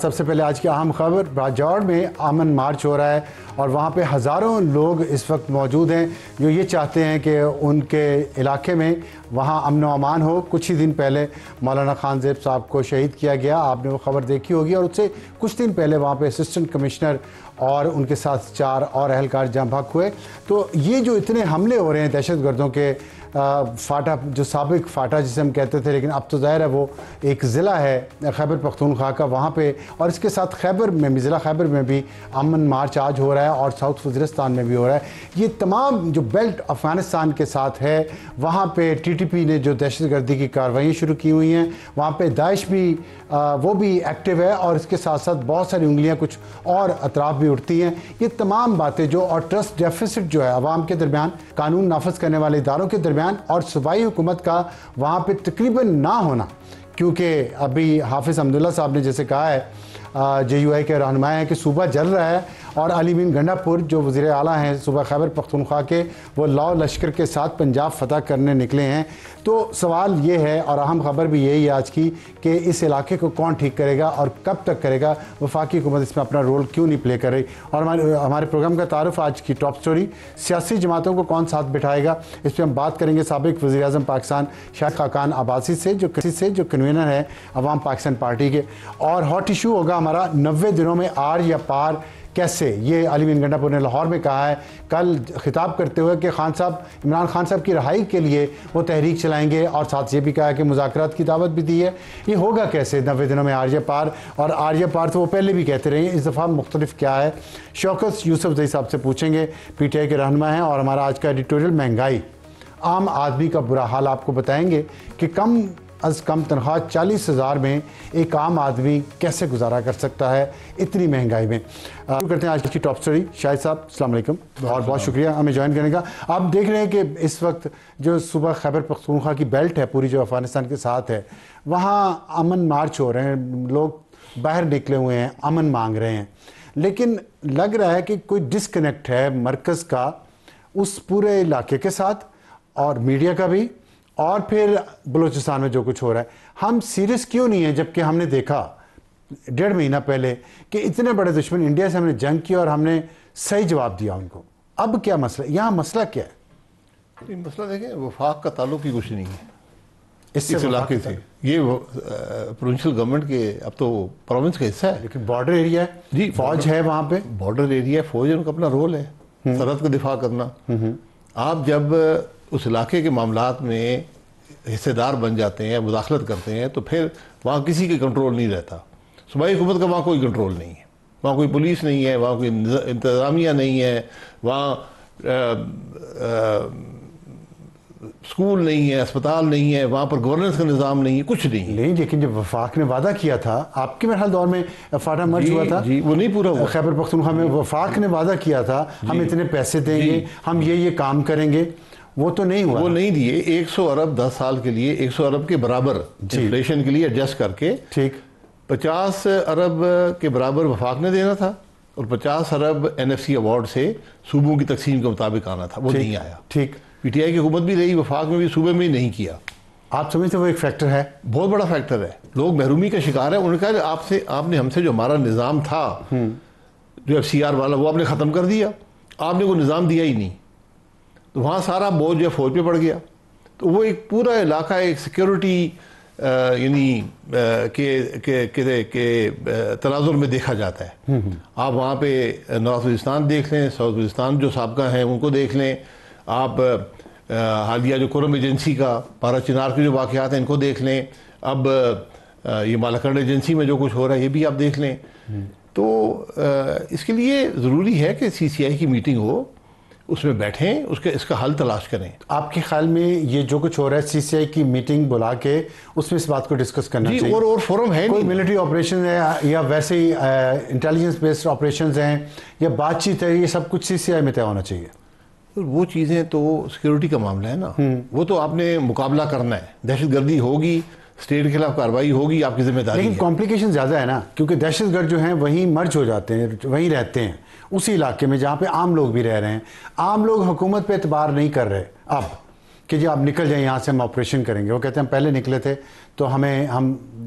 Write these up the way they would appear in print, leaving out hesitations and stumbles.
سب سے پہلے آج کی اہم خبر، باجوڑ میں امن مارچ ہو رہا ہے اور وہاں پہ ہزاروں لوگ اس وقت موجود ہیں جو یہ چاہتے ہیں کہ ان کے علاقے میں وہاں امن و امان ہو۔ کچھ ہی دن پہلے مولانا خان زیب صاحب کو شہید کیا گیا، آپ نے وہ خبر دیکھی ہوگی، اور اس سے کچھ دن پہلے وہاں پہ اسسٹنٹ کمشنر اور ان کے ساتھ 4 اور اہلکار جاں بحق ہوئے۔ تو یہ جو اتنے حملے ہو رہے ہیں دہشت گردوں کے، فاٹا جو سابق فاٹا جسے ہم کہتے تھے لیکن اب تو ظاہر ہے وہ ایک ضلع ہے خیبر پختونخوا کا، وہاں پہ، اور اس کے ساتھ خیبر میں بھی، ضلع خیبر میں بھی امن مارچ آج ہو رہا ہے اور ساؤتھ وزیرستان میں بھی ہو رہا ہے۔ یہ تمام جو بیلٹ افغانستان کے ساتھ ہے، وہاں پہ ٹی ٹی پی نے جو دہشت گردی کی کارروائیاں شروع کی ہوئی ہیں، وہاں پہ داعش بھی وہ بھی ایکٹیو ہے، اور اس کے ساتھ ساتھ بہت ساری انگلیاں کچھ اور اطراف بھی اٹھتی ہیں۔ یہ تمام باتیں جو، اور ٹرسٹ ڈیفیسٹ جو ہے عوام کے درمیان، قانون نافذ کرنے والے اداروں کے درمیان، اور صوبائی حکومت کا وہاں پہ تقریباً نہ ہونا، کیونکہ ابھی حافظ حمداللہ صاحب نے جیسے کہا ہے، جے یو آئی کے رہنما ہیں کہ صوبہ جل رہا ہے، اور علی مین گنڈا پور جو وزیر اعلیٰ ہیں صوبہ خیبر پختونخوا کے، وہ لاؤ لشکر کے ساتھ پنجاب فتح کرنے نکلے ہیں۔ تو سوال یہ ہے، اور اہم خبر بھی یہی ہے آج کی، کہ اس علاقے کو کون ٹھیک کرے گا اور کب تک کرے گا؟ وفاقی حکومت اس میں اپنا رول کیوں نہیں پلے کر رہی؟ اور ہمارے پروگرام کا تعارف آج کی ٹاپ سٹوری، سیاسی جماعتوں کو کون ساتھ بٹھائے گا، اس پہ ہم بات کریں گے سابق وزیر اعظم پاکستان شاہد خاقان عباسی سے، جو کنوینر ہے عوام پاکستان پارٹی کے۔ اور ہاٹ ایشو ہوگا ہمارا 90 دنوں میں آر یا پار کیسے، یہ علی مین گنڈا پور نے لاہور میں کہا ہے کل خطاب کرتے ہوئے کہ عمران خان صاحب کی رہائی کے لیے وہ تحریک چلائیں گے، اور ساتھ یہ بھی کہا ہے کہ مذاکرات کی دعوت بھی دی ہے۔ یہ ہوگا کیسے 90 دنوں میں آر یا پار؟ اور آر یا پار تو وہ پہلے بھی کہتے رہے ہیں، اس دفعہ مختلف کیا ہے؟ شوکت یوسف زئی صاحب سے پوچھیں گے، پی ٹی آئی کے رہنما ہیں، اور ہمارا آج کا ایڈیٹوریل مہنگائی، عام آدمی کا برا حال آپ کو بتائیں گے کہ کم از کم تنخواہ 40,000 میں ایک عام آدمی کیسے گزارا کر سکتا ہے اتنی مہنگائی میں۔ شروع کرتے ہیں آج کی ٹاپ سٹوری۔ شاہد صاحب السلام علیکم، اور بہت شکریہ ہمیں جوائن کرنے کا۔ آپ دیکھ رہے ہیں کہ اس وقت جو صوبہ خیبر پختونخوا کی بیلٹ ہے پوری، جو افغانستان کے ساتھ ہے، وہاں امن مارچ ہو رہے ہیں، لوگ باہر نکلے ہوئے ہیں، امن مانگ رہے ہیں، لیکن لگ رہا ہے کہ کوئی ڈسکنیکٹ ہے مرکز کا اس پورے علاقے کے ساتھ، اور میڈیا کا بھی، اور پھر بلوچستان میں جو کچھ ہو رہا ہے۔ ہم سیریس کیوں نہیں ہیں، جبکہ ہم نے دیکھا 1.5 مہینہ پہلے کہ اتنے بڑے دشمن انڈیا سے ہم نے جنگ کی اور ہم نے صحیح جواب دیا ان کو؟ اب کیا مسئلہ، یہاں مسئلہ کیا ہے؟ مسئلہ دیکھیں، وفاق کا تعلق ہی کچھ نہیں ہے اس علاقے سے۔ یہ پروونشل گورنمنٹ کے، اب تو پروونس کا حصہ ہے، لیکن بارڈر ایریا ہے، جی فوج ہے وہاں پہ، بارڈر ایریا ہے، فوج، ان کا اپنا رول ہے سرحد کا دفاع کرنا۔ آپ جب اس علاقے کے معاملات میں حصے دار بن جاتے ہیں، مداخلت کرتے ہیں، تو پھر وہاں کسی کے کنٹرول نہیں رہتا۔ صوبائی حکومت کا وہاں کوئی کنٹرول نہیں ہے، وہاں کوئی پولیس نہیں ہے، وہاں کوئی انتظامیہ نہیں ہے، وہاں اسکول نہیں ہے، اسپتال نہیں ہے، وہاں پر گورننس کا نظام نہیں ہے، کچھ نہیں ہے۔ لیکن جب وفاق نے وعدہ کیا تھا، آپ کے میرے دور میں فاٹا مرچ ہوا تھا، جی وہ نہیں پورا ہوا۔ خیبر پختونخوا میں وفاق نے وعدہ کیا تھا ہم اتنے پیسے دیں گے، ہم یہ کام کریں گے، وہ تو نہیں ہوا۔ وہ نہیں دیے۔ 100 ارب 10 سال کے لیے، 100 ارب کے برابر انفلیشن کے لیے ایڈجسٹ کر کے، ٹھیک 50 ارب کے برابر وفاق نے دینا تھا، اور 50 ارب این ایف سی ایوارڈ سے صوبوں کی تقسیم کے مطابق آنا تھا، وہ نہیں آیا۔ ٹھیک، پی ٹی آئی کی حکومت بھی رہی، وفاق میں بھی، صوبے میں ہی نہیں کیا۔ آپ سمجھتے وہ ایک فیکٹر ہے؟ بہت بڑا فیکٹر ہے، لوگ محرومی کا شکار ہے۔ انہوں نے کہا آپ نے ہم سے جو ہمارا نظام تھا، جو ایف سی آر والا، وہ آپ نے ختم کر دیا، آپ نے کوئی نظام دیا ہی نہیں، تو وہاں سارا بوجھ جو فوج پہ پڑ گیا۔ تو وہ ایک پورا علاقہ ایک سیکیورٹی یعنی کہ تناظر میں دیکھا جاتا ہے۔ آپ وہاں پہ نارتھ وزیرستان دیکھ لیں، ساؤتھ وزیرستان جو سابقہ ہیں ان کو دیکھ لیں، آپ حالیہ جو کرم ایجنسی کا پارا چنار کے جو واقعات ہیں ان کو دیکھ لیں، اب یہ مالاکنڈ ایجنسی میں جو کچھ ہو رہا ہے یہ بھی آپ دیکھ لیں۔ تو اس کے لیے ضروری ہے کہ سی سی آئی کی میٹنگ ہو، اس میں بیٹھیں، اس کا حل تلاش کریں۔ آپ کے خیال میں یہ جو کچھ ہو رہا ہے، سی سی آئی کی میٹنگ بلا کے اس میں اس بات کو ڈسکس کرنا چاہیے؟ اور فورم ہے، کوئی ملٹری آپریشن ہے یا ویسے ہی انٹیلیجنس بیسڈ آپریشنز ہیں یا بات چیت ہے، یہ سب کچھ سی سی آئی میں طے ہونا چاہیے؟ وہ چیزیں تو سیکیورٹی کا معاملہ ہے نا، وہ تو آپ نے مقابلہ کرنا ہے، دہشت گردی ہوگی، اسٹیٹ کے خلاف کارروائی ہوگی، آپ کی ذمہ داری ہے۔ لیکن کمپلیکیشن زیادہ ہے نا، کیونکہ دہشت گرد جو ہیں وہیں مرج ہو جاتے ہیں، وہیں رہتے ہیں اسی علاقے میں جہاں پہ عام لوگ بھی رہ رہے ہیں۔ عام لوگ حکومت پہ اعتبار نہیں کر رہے اب، کہ جی آپ نکل جائیں یہاں سے, ہم آپریشن کریں گے. وہ کہتے ہیں ہم پہلے نکلے تھے تو ہم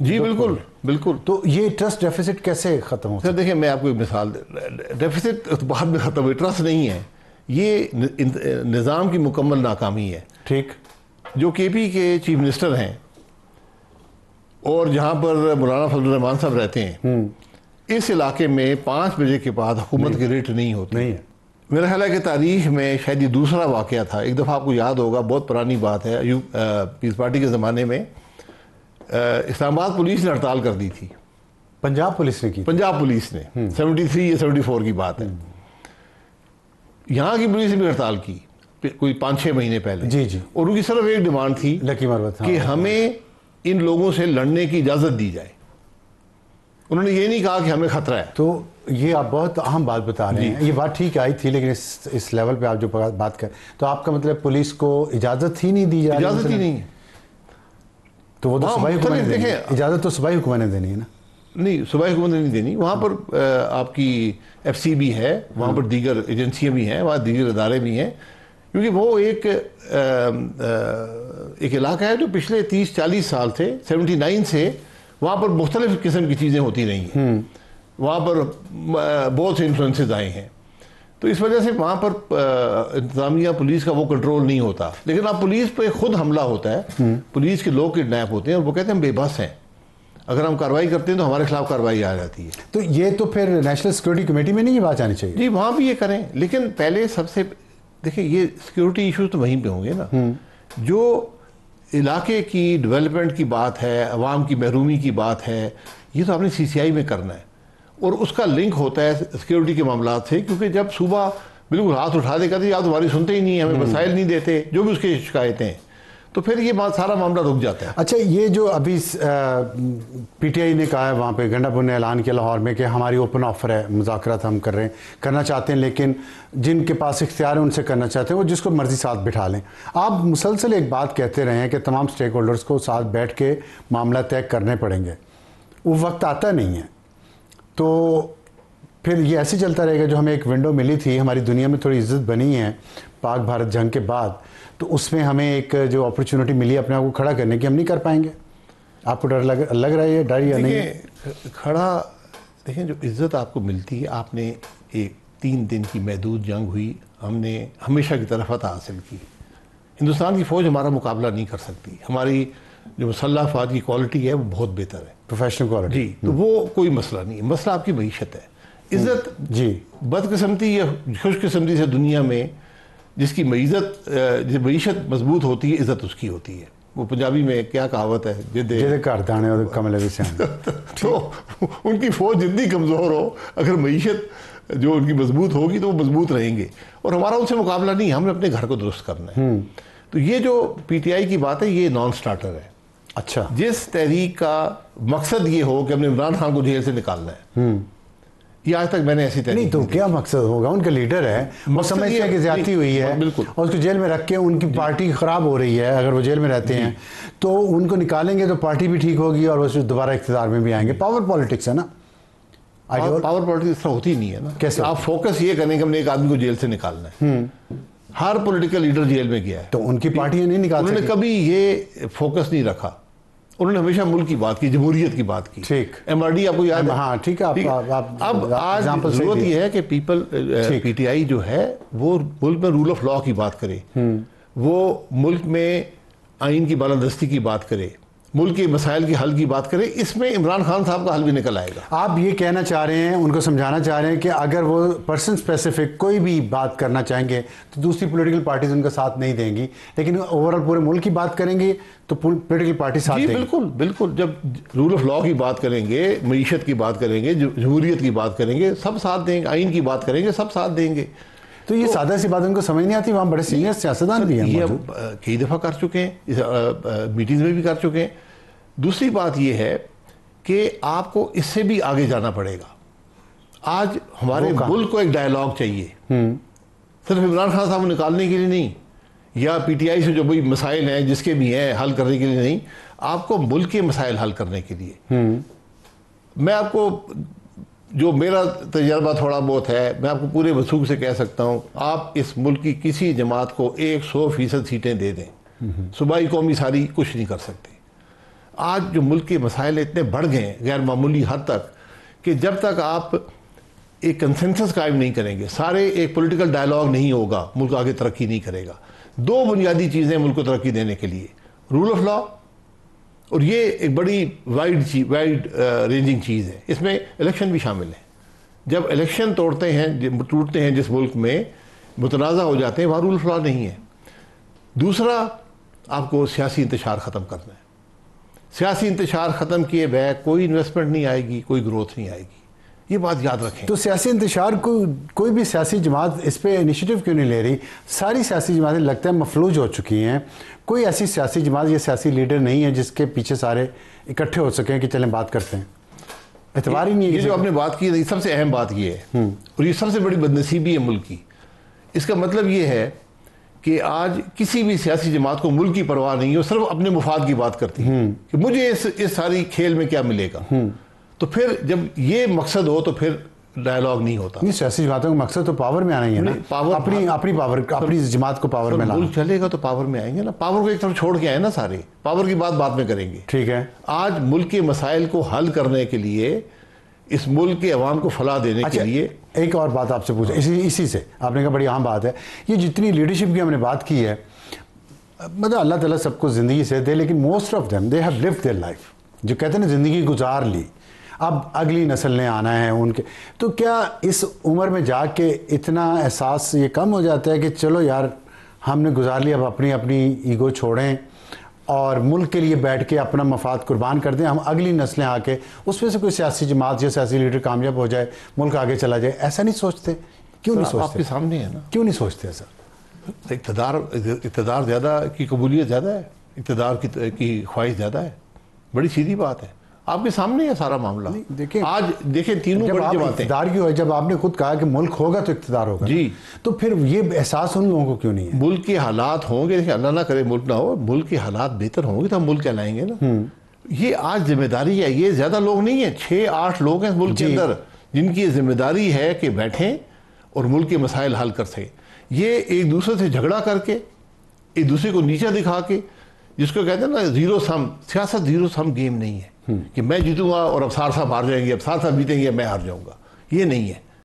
جی بالکل بالکل. تو یہ ٹرسٹ ڈیفیسٹ کیسے ختم ہو؟ سر دیکھیں میں آپ کو ایک مثال ڈیفیسٹ بعد میں ختم ہوئی, ٹرسٹ نہیں ہے, یہ نظام کی مکمل ناکامی ہے. ٹھیک. جو کے پی کے چیف منسٹر ہیں اور جہاں پر مولانا فضل الرحمان صاحب رہتے ہیں, اس علاقے میں 5 بجے کے بعد حکومت کی ریٹ نہیں ہوتی. نہیں ہے. میرا خیال ہے کہ تاریخ میں شاید یہ دوسرا واقعہ تھا. ایک دفعہ آپ کو یاد ہوگا, بہت پرانی بات ہے, پیس پارٹی کے زمانے میں اسلام آباد پولیس نے ہڑتال کر دی تھی. پنجاب پولیس نے کی؟ پنجاب پولیس نے 73 یا 74 کی بات ہے. یہاں کی پولیس نے بھی ہڑتال کی کوئی 5-6 مہینے پہلے. جی جی. اور ان کی صرف ایک ڈیمانڈ تھی لکی مروت کہ ہمیں ان لوگوں سے لڑنے کی اجازت دی جائے. انہوں نے یہ نہیں کہا کہ ہمیں خطرہ ہے. تو یہ آپ بہت اہم بات بتا رہے ہیں. یہ بات ٹھیک آئی تھی, لیکن اس لیول پہ آپ جو بات کریں تو آپ کا مطلب پولیس کو اجازت ہی نہیں دی جا رہی؟ اجازت ہی نہیں. تو وہ تو صوبائی حکومت نے دینی ہے, اجازت تو صوبائی حکومت نے دینی ہے نا؟ نہیں, صوبائی حکومت نے نہیں دینی. وہاں پر آپ کی ایف سی بھی ہے, وہاں پر دیگر ایجنسیاں بھی ہیں, وہاں دیگر ادارے بھی ہیں, کیونکہ وہ ایک علاقہ ہے جو پچھلے 30-40 سال سے 79 سے وہاں پر مختلف قسم کی چیزیں ہوتی رہی ہیں. وہاں پر بہت سے انفلوئنسز آئے ہیں, تو اس وجہ سے وہاں پر انتظامیہ پولیس کا وہ کنٹرول نہیں ہوتا. لیکن اب پولیس پہ خود حملہ ہوتا ہے, پولیس کے لوگ کڈنیپ ہوتے ہیں اور وہ کہتے ہیں ہم بے بس ہیں, اگر ہم کارروائی کرتے ہیں تو ہمارے خلاف کارروائی آ جاتی ہے. تو یہ تو پھر نیشنل سیکورٹی کمیٹی میں نہیں یہ بات آنی چاہیے؟ جی وہاں بھی یہ کریں, لیکن پہلے سب سے دیکھیں یہ سیکورٹی ایشوز تو وہیں پہ ہوں گے نا. جو علاقے کی ڈیولپمنٹ کی بات ہے, عوام کی محرومی کی بات ہے, یہ تو آپ نے سی سی آئی میں کرنا ہے, اور اس کا لنک ہوتا ہے سیکورٹی کے معاملات سے. کیونکہ جب صوبہ بالکل ہاتھ اٹھا دے کہتے ہیں آپ تمہاری سنتے ہی نہیں ہیں, ہمیں وسائل نہیں دیتے, جو بھی اس کی شکایتیں ہیں, تو پھر یہ بات سارا معاملہ رک جاتا ہے. اچھا, یہ جو ابھی پی ٹی آئی نے کہا ہے وہاں پہ گنڈا پور نے اعلان کیا لاہور میں کہ ہماری اوپن آفر ہے, مذاکرات ہم کرنا چاہتے ہیں, لیکن جن کے پاس اختیار ہے ان سے کرنا چاہتے ہیں, وہ جس کو مرضی ساتھ بٹھا لیں. آپ مسلسل ایک بات کہتے رہے ہیں کہ تمام سٹیک ہولڈرز کو ساتھ بیٹھ کے معاملہ طے کرنے پڑیں گے. وہ وقت آتا نہیں ہے, تو پھر یہ ایسے چلتا رہے گا. جو ہمیں ایک ونڈو ملی تھی, ہماری دنیا میں تھوڑی عزت بنی ہے پاک بھارت جنگ کے بعد, تو اس میں ہمیں ایک جو اپرچونٹی ملی اپنے آپ کو کھڑا کرنے کی, ہم نہیں کر پائیں گے. آپ کو ڈر لگ رہا ہے, ڈر یا نہیں؟ کھڑا دیکھیں, جو عزت آپ کو ملتی ہے, آپ نے ایک 3 دن کی محدود جنگ ہوئی, ہم نے ہمیشہ کی طرف فتح حاصل کی. ہندوستان کی فوج ہمارا مقابلہ نہیں کر سکتی. ہماری جو مسلح افواج کی کوالٹی ہے وہ بہت بہتر ہے, پروفیشنل کوالٹی. جی, تو وہ کوئی مسئلہ نہیں ہے. مسئلہ آپ کی معیشت ہے. عزت جی بدقسمتی یا خوش قسمتی سے دنیا میں جس کی معیشت مضبوط ہوتی ہے, عزت اس کی ہوتی ہے. وہ پنجابی میں کیا کہاوت ہے, جدے گھر دانے اور کملے بھی سے. تو ان کی فوج جتنی کمزور ہو, اگر معیشت جو ان کی مضبوط ہوگی تو وہ مضبوط رہیں گے, اور ہمارا ان سے مقابلہ نہیں, ہمیں اپنے گھر کو درست کرنا ہے. تو یہ جو پی ٹی آئی کی بات ہے, یہ نان سٹارٹر ہے. اچھا, جس تحریک کا مقصد یہ ہو کہ ہم نے عمران خان کو جیل سے نکالنا ہے, یہ آج تک میں نے ایسی تحریک نہیں. تو کیا مقصد ہوگا؟ ان کا لیڈر ہے, وہ سمجھتے ہیں کہ زیادتی ہوئی ہے, بالکل, اور اس کو جیل میں رکھ کے ان کی پارٹی خراب ہو رہی ہے. اگر وہ جیل میں رہتے ہیں تو ان کو نکالیں گے تو پارٹی بھی ٹھیک ہوگی اور وہ دوبارہ اقتدار میں بھی آئیں گے. پاور پالیٹکس ہے نا. پاور پالیٹکس اس طرح ہوتی نہیں ہے نا. کیسے آپ فوکس یہ کریں کہ ہم نے ایک آدمی کو جیل سے نکالنا ہے. ہر پولیٹیکل لیڈر جیل میں گیا ہے, تو ان کی پارٹیاں نہیں نکال سکتی. انہوں نے کبھی یہ فوکس نہیں رکھا. انہوں نے ہمیشہ ملک کی بات کی, جمہوریت کی بات کی. ٹھیک, ایم آر ڈی آپ کو یاد ہے؟ ہاں ٹھیک ہے. اب آج ضرورت یہ ہے کہ پی ٹی آئی جو ہے وہ ملک میں رول آف لا کی بات کرے, وہ ملک میں آئین کی بالادستی کی بات کرے, ملک کے مسائل کی حل کی بات کرے. اس میں عمران خان صاحب کا حل بھی نکل آئے گا. آپ یہ کہنا چاہ رہے ہیں, ان کو سمجھانا چاہ رہے ہیں کہ اگر وہ پرسن اسپیسیفک کوئی بھی بات کرنا چاہیں گے تو دوسری پولیٹیکل پارٹیز ان کا ساتھ نہیں دیں گی, لیکن اوور آل پورے ملک کی بات کریں گے تو پولیٹیکل پارٹی ساتھ دیں گی. بالکل بالکل. جب رول آف لا کی بات کریں گے, معیشت کی بات کریں گے, جمہوریت کی بات کریں گے, سب ساتھ دیں گے. آئین کی بات کریں گے, سب ساتھ دیں گے. تو یہ سادہ سی بات ان کو سمجھ نہیں آتی. وہاں بڑے سینئر سیاستدان بھی ہیں, یہ کئی دفعہ کر چکے ہیں, میٹنگز میں بھی کر چکے ہیں. دوسری بات یہ ہے کہ آپ کو اس سے بھی آگے جانا پڑے گا. آج ہمارے ملک کو ایک ڈائیلاگ چاہیے, صرف عمران خان صاحب کو نکالنے کے لیے نہیں, یا پی ٹی آئی سے جو بھی مسائل ہیں جس کے بھی ہیں حل کرنے کے لیے نہیں, آپ کو ملک کے مسائل حل کرنے کے لیے. میں آپ کو جو میرا تجربہ تھوڑا بہت ہے, میں آپ کو پورے وثوق سے کہہ سکتا ہوں, آپ اس ملک کی کسی جماعت کو 100% سیٹیں دے دیں, صوبائی قومی ساری کچھ نہیں کر سکتے. آج جو ملک کے مسائل اتنے بڑھ گئے ہیں غیر معمولی حد تک کہ جب تک آپ ایک کنسنسس قائم نہیں کریں گے, سارے ایک پولیٹیکل ڈائلاگ نہیں ہوگا, ملک آگے ترقی نہیں کرے گا. 2 بنیادی چیزیں ملک کو ترقی دینے کے لیے, رول آف لا, اور یہ ایک بڑی وائڈ رینجنگ چیز ہے, اس میں الیکشن بھی شامل ہے. جب الیکشن ٹوٹتے ہیں جس ملک میں متنازع ہو جاتے ہیں, وہاں رول آف لا نہیں ہے. دوسرا, آپ کو سیاسی انتشار ختم کرنا ہے. سیاسی انتشار ختم کیے بغیر کوئی انویسٹمنٹ نہیں آئے گی, کوئی گروتھ نہیں آئے گی, یہ بات یاد رکھیں. تو سیاسی انتشار کو کوئی بھی سیاسی جماعت اس پہ انیشیٹو کیوں نہیں لے رہی؟ ساری سیاسی جماعتیں لگتا ہے مفلوج ہو چکی ہیں. کوئی ایسی سیاسی جماعت یا سیاسی لیڈر نہیں ہے جس کے پیچھے سارے اکٹھے ہو سکیں کہ چلیں بات کرتے ہیں. اعتبار ہی نہیں ہے. یہ جو آپ نے بات کی ہے, سب سے اہم بات یہ ہے, اور یہ سب سے بڑی بدنصیبی ہے ملک کی. اس کا مطلب یہ ہے کہ آج کسی بھی سیاسی جماعت کو ملک کی پرواہ نہیں ہے, وہ صرف اپنے مفاد کی بات کرتی ہے کہ مجھے اس ساری کھیل میں کیا ملے گا. تو پھر جب یہ مقصد ہو تو پھر ڈائلاگ نہیں ہوتا. نہیں, سیاسی جماعتوں کا مقصد تو پاور میں آنا ہی ہے نا. اپنی پاور, اپنی جماعت کو پاور میں لانا. ملک چلے گا تو پاور میں آئیں گے نا. پاور کو ایک طرف چھوڑ کے آئے نا سارے, پاور کی بات بعد میں کریں گے. ٹھیک ہے. آج ملک کے مسائل کو حل کرنے کے لیے, اس ملک کے عوام کو فلاح دینے کے لیے, ایک اور بات آپ سے پوچھا اسی سے, آپ نے کہا بڑی اہم بات ہے, یہ جتنی لیڈرشپ کی ہم نے بات کی ہے, مطلب اللہ تعالیٰ سب کو زندگی سے دے, لیکن most of them they have lived their life. جو کہتے ہیں نا زندگی گزار لی, اب اگلی نسل نے آنا ہے ان کے, تو کیا اس عمر میں جا کے اتنا احساس یہ کم ہو جاتا ہے کہ چلو یار ہم نے گزار لیا, اب اپنی ایگو چھوڑیں اور ملک کے لیے بیٹھ کے اپنا مفاد قربان کر دیں, ہم اگلی نسلیں آ کے اس میں سے کوئی سیاسی جماعت یا سیاسی لیڈر کامیاب ہو جائے, ملک آگے چلا جائے, ایسا نہیں سوچتے؟ کیوں نہیں سوچتے؟ آپ کے سامنے ہے نا. کیوں نہیں سوچتے ایسا؟ اقتدار زیادہ کی قبولیت زیادہ ہے, اقتدار کی خواہش زیادہ ہے. بڑی سیدھی بات ہے, آپ کے سامنے ہے سارا معاملہ. آج دیکھیں تینوں بڑی جماعتیں. اقتدار کیوں ہے؟ جب آپ نے خود کہا کہ ملک ہوگا تو اقتدار ہوگا, جی, تو پھر یہ احساس ان لوگوں کو کیوں نہیں ہے؟ ملک کے حالات ہوں گے, دیکھیں اللہ نہ کرے ملک نہ ہو, ملک کے حالات بہتر ہوں گے تو ہم ملک چلائیں گے نا. یہ آج ذمہ داری ہے, یہ زیادہ لوگ نہیں ہیں, 6-8 لوگ ہیں ملک کے اندر جن کی یہ ذمہ داری ہے کہ بیٹھیں اور ملک کے مسائل حل کر سکیں. یہ ایک دوسرے سے جھگڑا کر کے, ایک دوسرے کو نیچا دکھا کے, جس کو کہتے ہیں نا زیرو سم, سیاست زیرو سم گیم نہیں ہے کہ میں جیتوں گا اور افسار صاحب ہار جائیں گے, افسار صاحب جیتیں گے میں ہار جاؤں گا, یہ نہیں ہے.